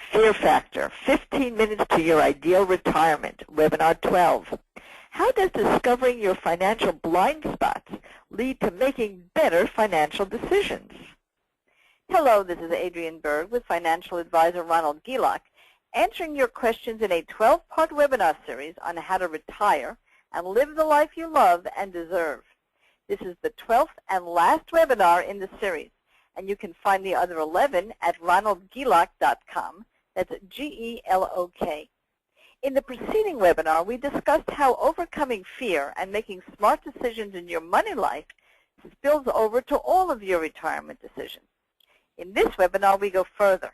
Fear Factor, 15 Minutes to Your Ideal Retirement, Webinar 12. How does discovering your financial blind spots lead to making better financial decisions? Hello, this is Adrienne Berg with financial advisor Ronald Gielach, answering your questions in a 12-part webinar series on how to retire and live the life you love and deserve. This is the 12th and last webinar in the series, and you can find the other 11 at ronaldgielach.com. That's G-E-L-O-K. In the preceding webinar, we discussed how overcoming fear and making smart decisions in your money life spills over to all of your retirement decisions. In this webinar, we go further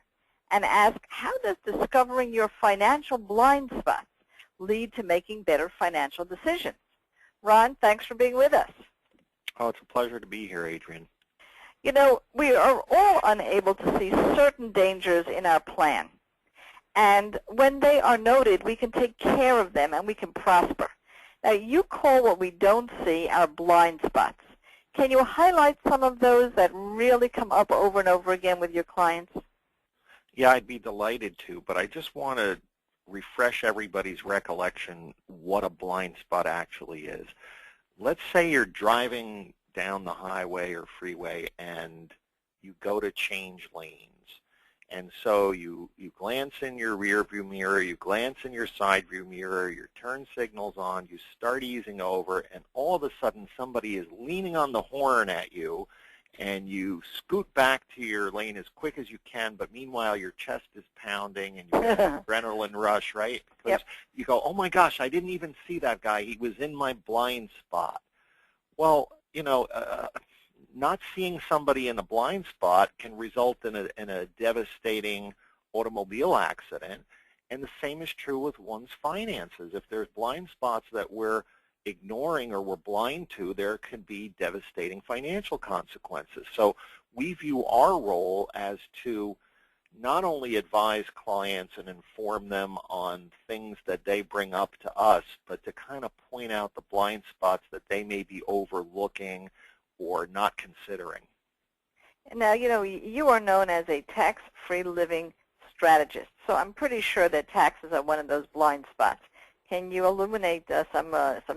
and ask, how does discovering your financial blind spots lead to making better financial decisions? Ron, thanks for being with us. Oh, it's a pleasure to be here, Adrienne. You know, we are all unable to see certain dangers in our plan. And when they are noted, we can take care of them and we can prosper. Now, you call what we don't see our blind spots. Can you highlight some of those that really come up over and over again with your clients? Yeah, I'd be delighted to, but I just want to refresh everybody's recollection what a blind spot actually is. Let's say you're driving down the highway or freeway and you go to change lanes. And so you glance in your rear view mirror, you glance in your side view mirror, your turn signal's on, you start easing over, and all of a sudden somebody is leaning on the horn at you, and you scoot back to your lane as quick as you can, but meanwhile your chest is pounding and you get an adrenaline rush, right? Because you go, oh my gosh, I didn't even see that guy. He was in my blind spot. Well, you know, not seeing somebody in a blind spot can result in a devastating automobile accident, and the same is true with one's finances. If there's blind spots that we're ignoring or we're blind to, there can be devastating financial consequences. So we view our role as to not only advise clients and inform them on things that they bring up to us, but to kind of point out the blind spots that they may be overlooking or not considering. Now, you know, you are known as a tax-free living strategist, so I'm pretty sure that taxes are one of those blind spots. Can you illuminate some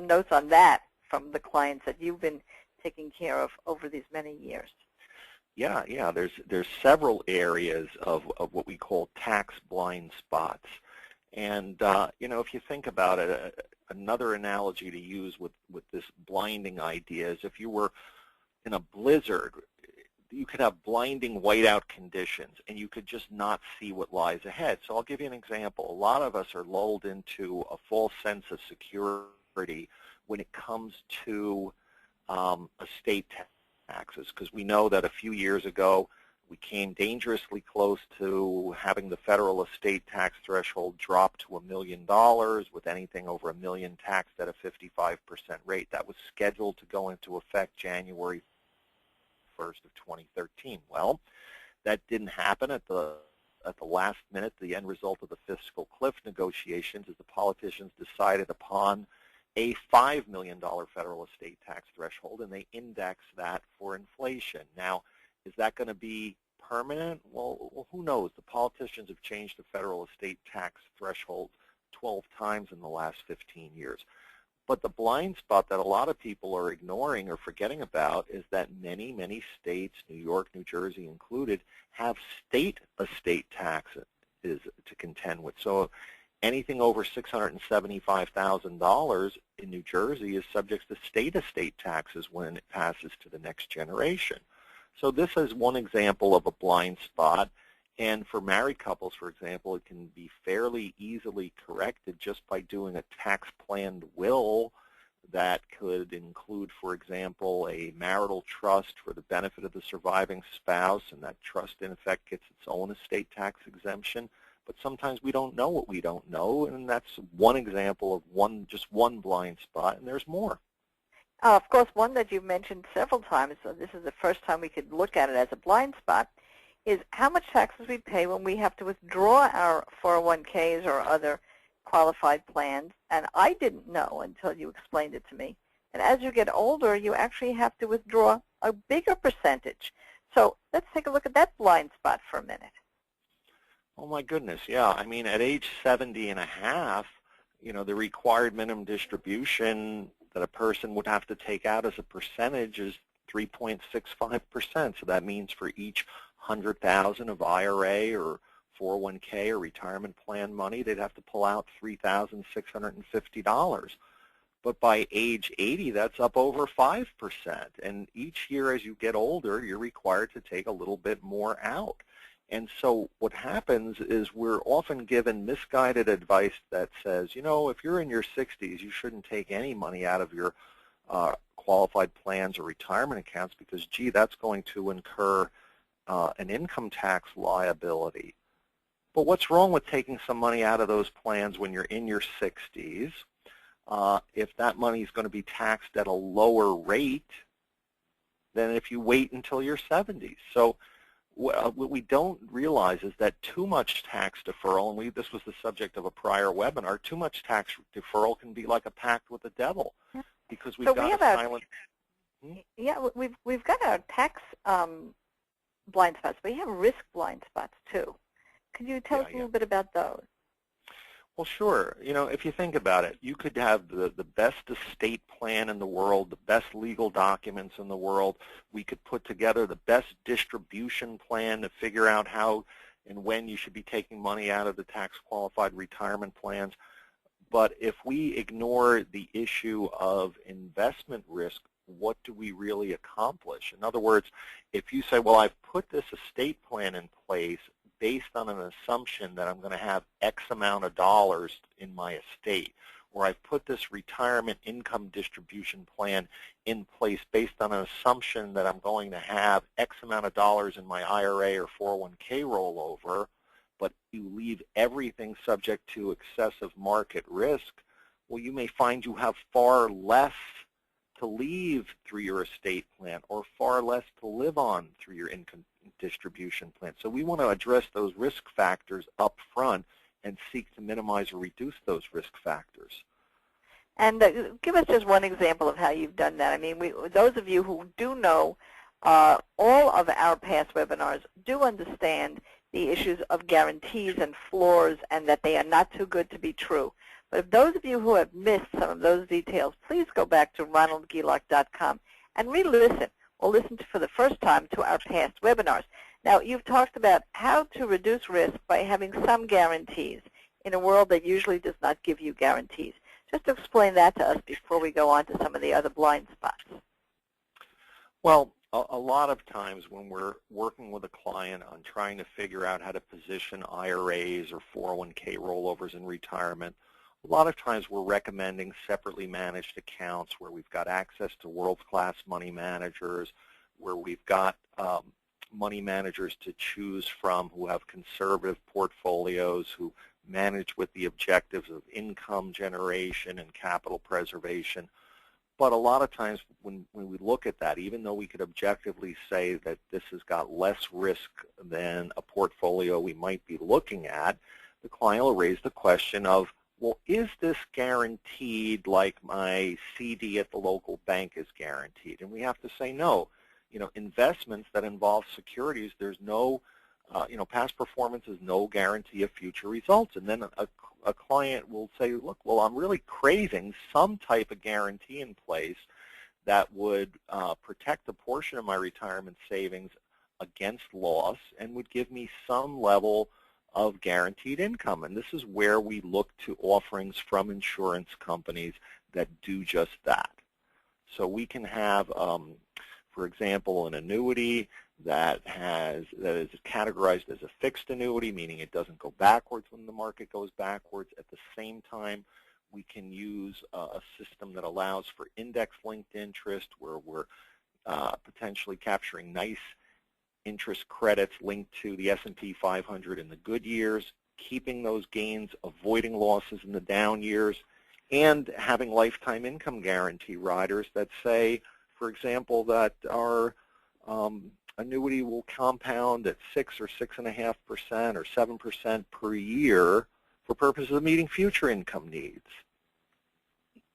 notes on that from the clients that you've been taking care of over these many years? Yeah. There's several areas of what we call tax blind spots, and you know, if you think about it, another analogy to use with this blinding idea is if you were in a blizzard, you could have blinding whiteout conditions, and you could just not see what lies ahead. So I'll give you an example. A lot of us are lulled into a false sense of security when it comes to estate taxes, because we know that a few years ago we came dangerously close to having the federal estate tax threshold drop to $1 million, with anything over $1 million taxed at a 55% rate. That was scheduled to go into effect January 1st of 2013. Well, that didn't happen at the last minute. The end result of the fiscal cliff negotiations is the politicians decided upon a $5 million federal estate tax threshold, and they index that for inflation. Now, is that going to be permanent? Well, who knows? The politicians have changed the federal estate tax threshold 12 times in the last 15 years. But the blind spot that a lot of people are ignoring or forgetting about is that many, many states, New York, New Jersey included, have state estate taxes to contend with. So anything over $675,000 in New Jersey is subject to state estate taxes when it passes to the next generation. So this is one example of a blind spot. And for married couples, for example, it can be fairly easily corrected just by doing a tax-planned will that could include, for example, a marital trust for the benefit of the surviving spouse, and that trust, in effect, gets its own estate tax exemption. But sometimes we don't know what we don't know, and that's one example of just one blind spot, and there's more. Of course, one that you've mentioned several times, so this is the first time we could look at it as a blind spot, is how much taxes we pay when we have to withdraw our 401ks or other qualified plans. And I didn't know until you explained it to me that as you get older, you actually have to withdraw a bigger percentage. So let's take a look at that blind spot for a minute. Oh my goodness, yeah. I mean, at age 70 and a half, the required minimum distribution that a person would have to take out as a percentage is 3.65%. So that means for each 100,000 of IRA or 401k or retirement plan money, they'd have to pull out $3,650. But by age 80, that's up over 5%. And each year as you get older, you're required to take a little bit more out. And so what happens is we're often given misguided advice that says, if you're in your 60s, you shouldn't take any money out of your qualified plans or retirement accounts because, gee, that's going to incur an income tax liability. But what's wrong with taking some money out of those plans when you're in your 60s? If that money is going to be taxed at a lower rate than if you wait until your 70s. So what we don't realize is that too much tax deferral, and this was the subject of a prior webinar, too much tax deferral can be like a pact with the devil because we've got a silent... Yeah, we've got our tax blind spots, but we have risk blind spots too. Can you tell us a little bit about those? Well, sure. If you think about it, you could have the best estate plan in the world, the best legal documents in the world. We could put together the best distribution plan to figure out how and when you should be taking money out of the tax-qualified retirement plans. But if we ignore the issue of investment risk, what do we really accomplish? In other words, if you say, well, I've put this estate plan in place based on an assumption that I'm going to have X amount of dollars in my estate, or I've put this retirement income distribution plan in place based on an assumption that I'm going to have X amount of dollars in my IRA or 401k rollover, but you leave everything subject to excessive market risk, well, you may find you have far less to leave through your estate plan or far less to live on through your income distribution plan. So we want to address those risk factors up front and seek to minimize or reduce those risk factors. And give us just one example of how you've done that. I mean, those of you who do know all of our past webinars do understand the issues of guarantees and floors and that they are not too good to be true. But if those of you who have missed some of those details, please go back to ronaldgielach.com and re-listen or listen to, for the first time, to our past webinars. Now, you've talked about how to reduce risk by having some guarantees in a world that usually does not give you guarantees. Just to explain that to us before we go on to some of the other blind spots. Well, a lot of times when we're working with a client on trying to figure out how to position IRAs or 401k rollovers in retirement, a lot of times we're recommending separately managed accounts where we've got access to world-class money managers, where we've got money managers to choose from who have conservative portfolios, who manage with the objectives of income generation and capital preservation. But a lot of times when we look at that, even though we could objectively say that this has got less risk than a portfolio we might be looking at, the client will raise the question of, well, is this guaranteed like my CD at the local bank is guaranteed? And we have to say no. Investments that involve securities, there's no, past performance is no guarantee of future results. And then a client will say, look, well, I'm really craving some type of guarantee in place that would protect a portion of my retirement savings against loss and would give me some level of guaranteed income. And this is where we look to offerings from insurance companies that do just that. So we can have, for example, an annuity that is categorized as a fixed annuity, meaning it doesn't go backwards when the market goes backwards. At the same time, we can use a system that allows for index-linked interest, where we're potentially capturing nice interest credits linked to the S&P 500 in the good years, keeping those gains, avoiding losses in the down years, and having lifetime income guarantee riders that say, for example, that our annuity will compound at 6 or 6.5% or 7% per year for purposes of meeting future income needs.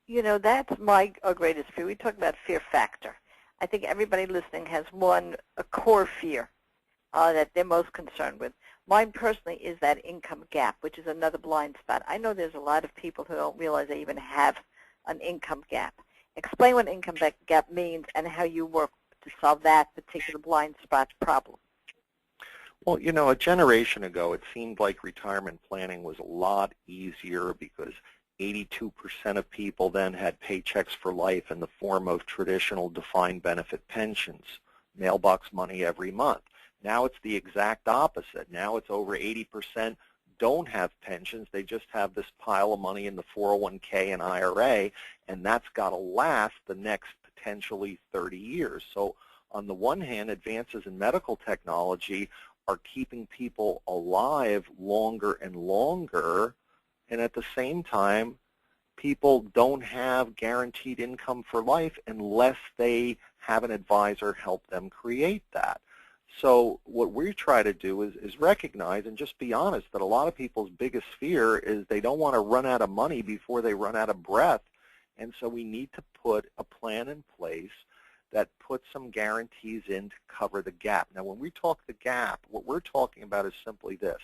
That's my greatest fear. We talk about fear factor. I think everybody listening has a core fear. that they're most concerned with. Mine personally is that income gap, which is another blind spot. I know there's a lot of people who don't realize they even have an income gap. Explain what income gap means and how you work to solve that particular blind spot problem. Well, you know, a generation ago, it seemed like retirement planning was a lot easier because 82% of people then had paychecks for life in the form of traditional defined benefit pensions, mailbox money every month. Now it's the exact opposite. Now it's over 80% don't have pensions. They just have this pile of money in the 401k and IRA, and that's got to last the next potentially 30 years. So on the one hand, advances in medical technology are keeping people alive longer and longer, and at the same time, people don't have guaranteed income for life unless they have an advisor help them create that. So what we try to do is recognize and just be honest that a lot of people's biggest fear is they don't want to run out of money before they run out of breath, and so we need to put a plan in place that puts some guarantees in to cover the gap. Now, when we talk the gap, what we're talking about is simply this.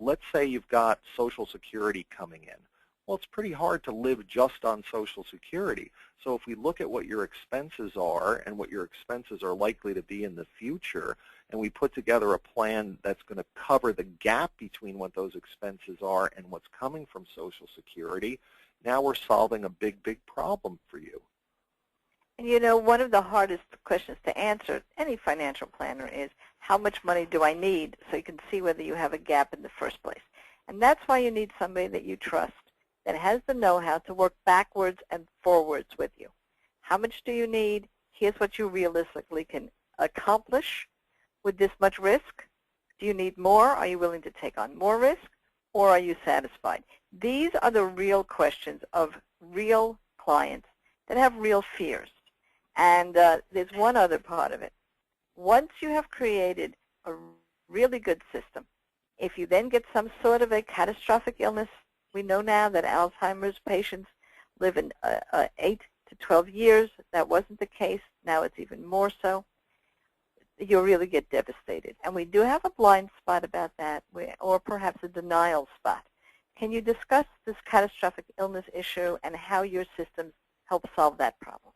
Let's say you've got Social Security coming in. Well, it's pretty hard to live just on Social Security. So if we look at what your expenses are and what your expenses are likely to be in the future, and we put together a plan that's going to cover the gap between what those expenses are and what's coming from Social Security, now we're solving a big, big problem for you. And you know, one of the hardest questions to answer, any financial planner, is how much money do I need, so you can see whether you have a gap in the first place. And that's why you need somebody that you trust, that has the know-how to work backwards and forwards with you. How much do you need? Here's what you realistically can accomplish with this much risk. Do you need more? Are you willing to take on more risk? Or are you satisfied? These are the real questions of real clients that have real fears. And there's one other part of it. Once you have created a really good system, if you then get some sort of a catastrophic illness, we know now that Alzheimer's patients live in 8 to 12 years. That wasn't the case. Now it's even more so. You'll really get devastated. And we do have a blind spot about that, or perhaps a denial spot. Can you discuss this catastrophic illness issue and how your systems help solve that problem?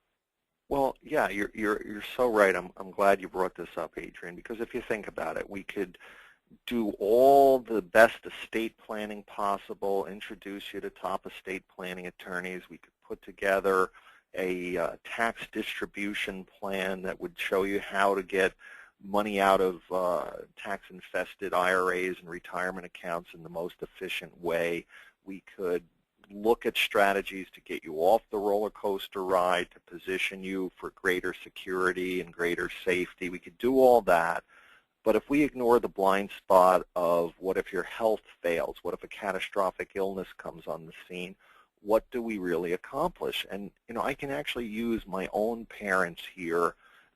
Well, yeah, you're so right. I'm glad you brought this up, Adrienne, because if you think about it, we could do all the best estate planning possible, introduce you to top estate planning attorneys. We could put together a tax distribution plan that would show you how to get money out of tax-infested IRAs and retirement accounts in the most efficient way. We could look at strategies to get you off the roller coaster ride, to position you for greater security and greater safety. We could do all that. But if we ignore the blind spot of what if your health fails, what if a catastrophic illness comes on the scene, what do we really accomplish? And, you know, I can actually use my own parents here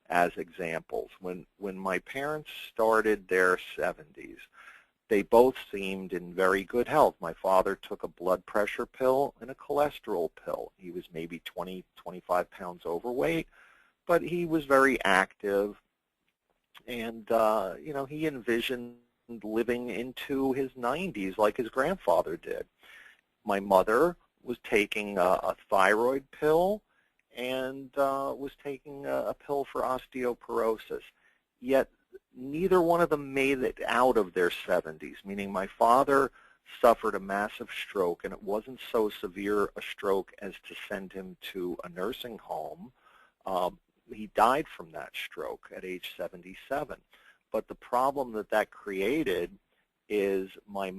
as examples. When my parents started their 70s, they both seemed in very good health. My father took a blood pressure pill and a cholesterol pill. He was maybe 20, 25 pounds overweight, but he was very active. And, you know, he envisioned living into his 90s like his grandfather did. My mother was taking a thyroid pill and was taking a pill for osteoporosis. Yet neither one of them made it out of their 70s, meaning my father suffered a massive stroke, and it wasn't so severe a stroke as to send him to a nursing home. He died from that stroke at age 77. But the problem that created is my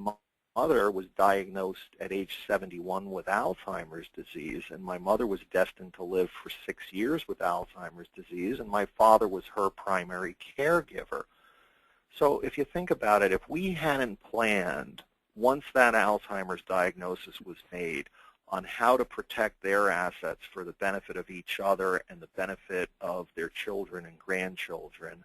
mother was diagnosed at age 71 with Alzheimer's disease, and my mother was destined to live for 6 years with Alzheimer's disease, and my father was her primary caregiver. So if you think about it, if we hadn't planned, once that Alzheimer's diagnosis was made, on how to protect their assets for the benefit of each other and the benefit of their children and grandchildren,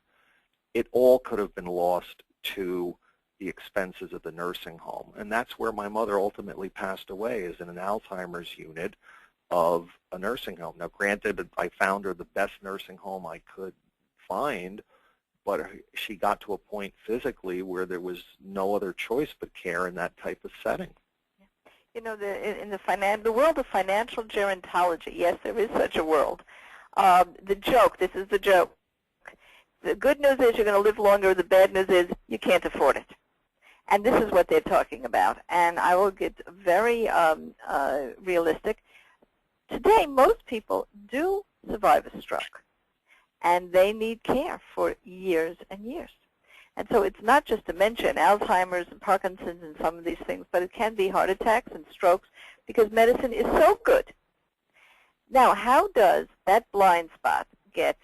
it all could have been lost to the expenses of the nursing home. And that's where my mother ultimately passed away, is in an Alzheimer's unit of a nursing home. Now, granted, I found her the best nursing home I could find, but she got to a point physically where there was no other choice but care in that type of setting. You know, in the world of financial gerontology, yes, there is such a world. This is the joke. The good news is you're going to live longer. The bad news is you can't afford it. And this is what they're talking about. And I will get very realistic. Today, most people do survive a stroke, and they need care for years and years. And so it's not just dementia and Alzheimer's and Parkinson's and some of these things, but it can be heart attacks and strokes because medicine is so good. Now, how does that blind spot get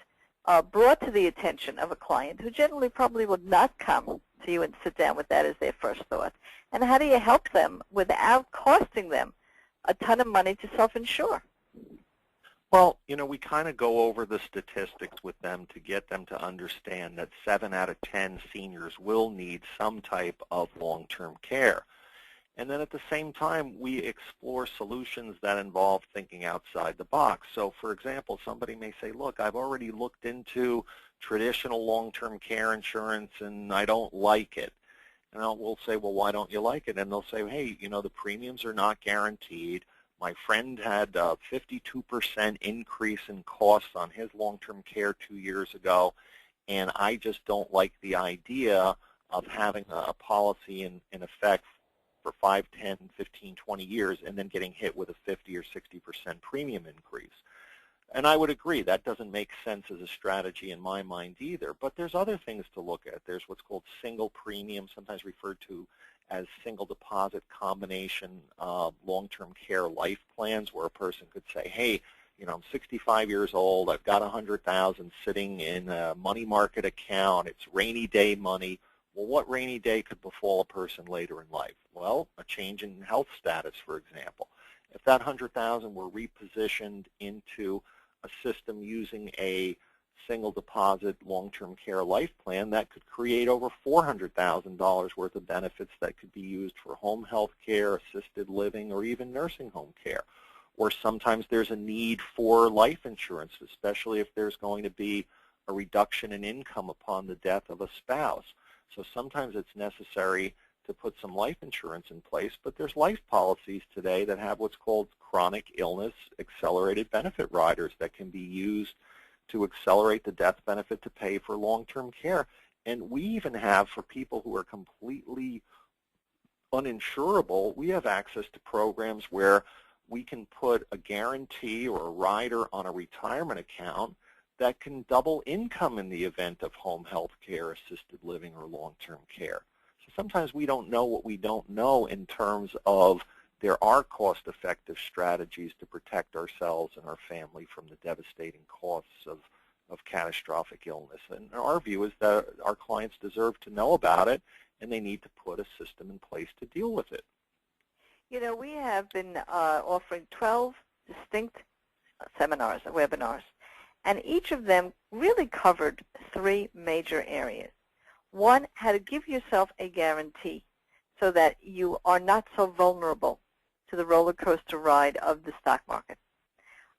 brought to the attention of a client who generally probably would not come to you and sit down with that as their first thought? And how do you help them without costing them a ton of money to self-insure? Well, you know, we kind of go over the statistics with them to get them to understand that 7 out of 10 seniors will need some type of long-term care. And then at the same time, we explore solutions that involve thinking outside the box. So, for example, somebody may say, look, I've already looked into traditional long-term care insurance and I don't like it. And we'll say, well, why don't you like it? And they'll say, hey, you know, the premiums are not guaranteed. My friend had a 52% increase in costs on his long-term care 2 years ago, and I just don't like the idea of having a policy in effect for 5, 10, 15, 20 years and then getting hit with a 50 or 60% premium increase. And I would agree, that doesn't make sense as a strategy in my mind either. But there's other things to look at. There's what's called single premium, sometimes referred to as single deposit combination long-term care life plans, where a person could say, hey, you know, I'm 65 years old, I've got $100,000 sitting in a money market account, it's rainy day money. Well, what rainy day could befall a person later in life? Well, a change in health status, for example. If that $100,000 were repositioned into a system using a single deposit long-term care life plan, that could create over $400,000 worth of benefits that could be used for home health care, assisted living, or even nursing home care. Or sometimes there's a need for life insurance, especially if there's going to be a reduction in income upon the death of a spouse. So sometimes it's necessary to put some life insurance in place, but there's life policies today that have what's called chronic illness accelerated benefit riders that can be used to accelerate the death benefit to pay for long-term care. And we even have, for people who are completely uninsurable, we have access to programs where we can put a guarantee or a rider on a retirement account that can double income in the event of home health care, assisted living, or long-term care. So sometimes we don't know what we don't know in terms of there are cost-effective strategies to protect ourselves and our family from the devastating costs of catastrophic illness. And our view is that our clients deserve to know about it, and they need to put a system in place to deal with it. You know, we have been offering 12 distinct seminars, webinars, and each of them really covered 3 major areas. One, how to give yourself a guarantee so that you are not so vulnerable to the roller coaster ride of the stock market.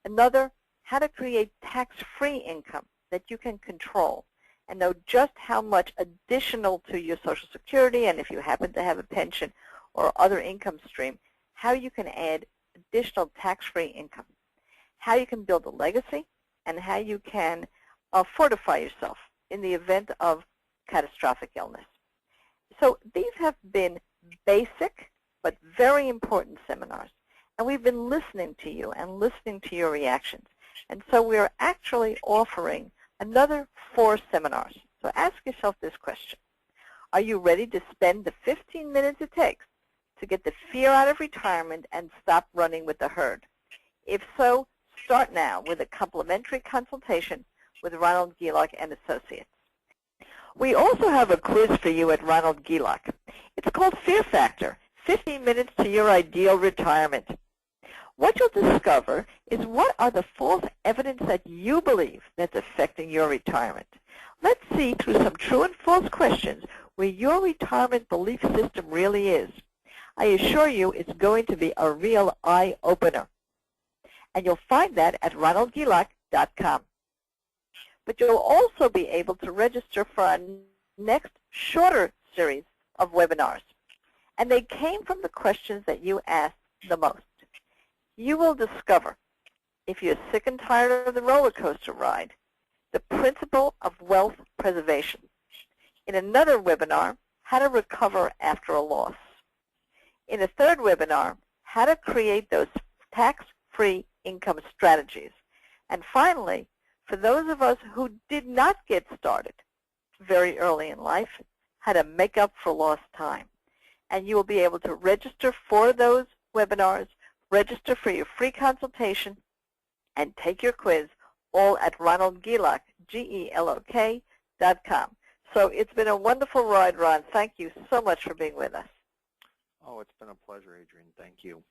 Another, how to create tax-free income that you can control and know just how much additional to your Social Security, and if you happen to have a pension or other income stream, how you can add additional tax-free income, how you can build a legacy, and how you can fortify yourself in the event of catastrophic illness. So these have been basic but very important seminars, and we've been listening to you and listening to your reactions. And so we're actually offering another 4 seminars. So ask yourself this question. Are you ready to spend the 15 minutes it takes to get the fear out of retirement and stop running with the herd? If so, start now with a complimentary consultation with Ronald Gielach and Associates. We also have a quiz for you at Ronald Gielach. It's called Fear Factor, 15 minutes to your ideal retirement. What you'll discover is what are the false evidence that you believe that's affecting your retirement. Let's see through some true and false questions where your retirement belief system really is. I assure you it's going to be a real eye-opener. And you'll find that at ronaldgielach.com. but you'll also be able to register for our next shorter series of webinars. And they came from the questions that you asked the most. You will discover, if you're sick and tired of the roller coaster ride, the principle of wealth preservation. In another webinar, how to recover after a loss. In a third webinar, how to create those tax-free income strategies. And finally, for those of us who did not get started very early in life, how to make up for lost time. And you will be able to register for those webinars, register for your free consultation, and take your quiz, all at ronaldgelok, GELOK.com. So it's been a wonderful ride, Ron. Thank you so much for being with us. Oh, it's been a pleasure, Adrienne. Thank you.